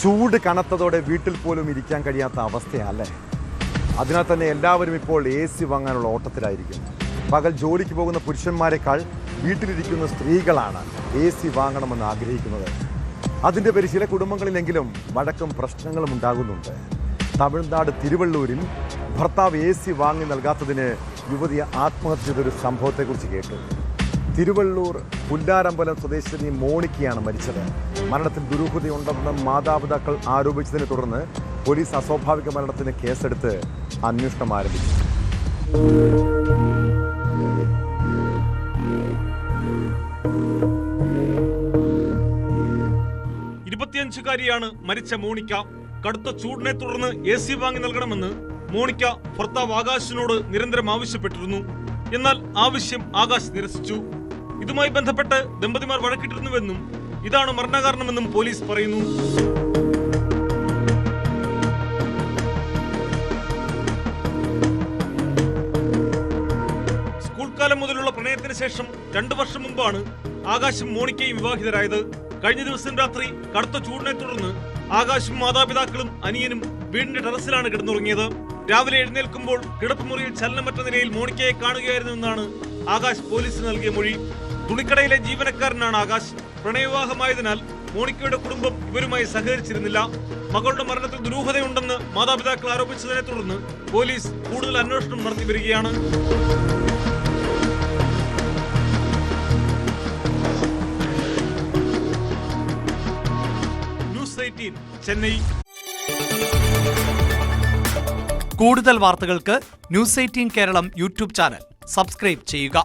ചൂട് കനത്തതോടെ വീട്ടിൽ പോലും ഇരിക്കാൻ കഴിയാത്ത അവസ്ഥയല്ലേ. അതിനാൽ തന്നെ എല്ലാവരും ഇപ്പോൾ AC വാങ്ങാനുള്ള ഓട്ടത്തിലായിരിക്കും. പകൽ ജോലിക്ക് പോകുന്ന പുരുഷന്മാരെക്കാൾ വീട്ടിലിരിക്കുന്ന സ്ത്രീകളാണ് AC വാങ്ങണമെന്ന് ആഗ്രഹിക്കുന്നത്. അതിൻ്റെ പേരിൽ ചില കുടുംബങ്ങളിലെങ്കിലും വഴക്കും പ്രശ്നങ്ങളും ഉണ്ടാകുന്നുണ്ട്. തമിഴ്നാട് തിരുവള്ളൂരിൽ ഭർത്താവ് AC വാങ്ങി നൽകാത്തതിന് യുവതി ആത്മഹത്യ ചെയ്തൊരു സംഭവത്തെക്കുറിച്ച് കേട്ടു. തിരുവള്ളൂർ പുല്ലാരമ്പലം സ്വദേശിനി മോണിക്കയാണ് മരിച്ചത്. മരണത്തിൽ ദുരൂഹതയുണ്ടെന്ന് മാതാപിതാക്കൾ ആരോപിച്ചതിനെ തുടർന്ന് പോലീസ് അസ്വാഭാവിക മരണത്തിന് കേസെടുത്ത് അന്വേഷണം ആരംഭിച്ചു. ാണ് മരിച്ച മോണിക്ക. കടുത്ത ചൂടിനെ തുടർന്ന് AC വാങ്ങി നൽകണമെന്ന് മോണിക്ക ഭർത്താവ് ആകാശിനോട് നിരന്തരം ആവശ്യപ്പെട്ടിരുന്നു. എന്നാൽ ആവശ്യം ആകാശ് നിരസിച്ചു. ഇതുമായി ബന്ധപ്പെട്ട് ദമ്പതിമാർ വഴക്കിട്ടിരുന്നുവെന്നും ഇതാണ് മരണകാരണമെന്നും പോലീസ് പറയുന്നു. സ്കൂൾ കാലം മുതലുള്ള പ്രണയത്തിന് ശേഷം 2 വർഷം മുമ്പാണ് ആകാശും മോണിക്കയും വിവാഹിതരായത്. കഴിഞ്ഞ ദിവസം രാത്രി കടുത്ത ചൂടിനെ തുടർന്ന് ആകാശും മാതാപിതാക്കളും അനിയനും വീടിന്റെ ടെറസിലാണ് കിടന്നുറങ്ങിയത്. രാവിലെ എഴുന്നേൽക്കുമ്പോൾ കിടപ്പുമുറിയിൽ ചലനമറ്റ നിലയിൽ മോണിക്കയെ കാണുകയായിരുന്നുവെന്നാണ് ആകാശ് പോലീസിന് നൽകിയ മൊഴി. തുണിക്കടയിലെ ജീവനക്കാരനാണ് ആകാശ്. പ്രണയവിവാഹമായതിനാൽ മോണിക്കയുടെ കുടുംബം ഇവരുമായി സഹകരിച്ചിരുന്നില്ല. മകളുടെ മരണത്തിൽ ദുരൂഹതയുണ്ടെന്ന് മാതാപിതാക്കൾ ആരോപിച്ചതിനെ തുടർന്ന് പോലീസ് കൂടുതൽ അന്വേഷണം നടത്തി വരികയാണ്. ചെന്നൈ. കൂടുതൽ വാർത്തകൾക്ക് News18 Keralam YouTube channel subscribe ചെയ്യുക.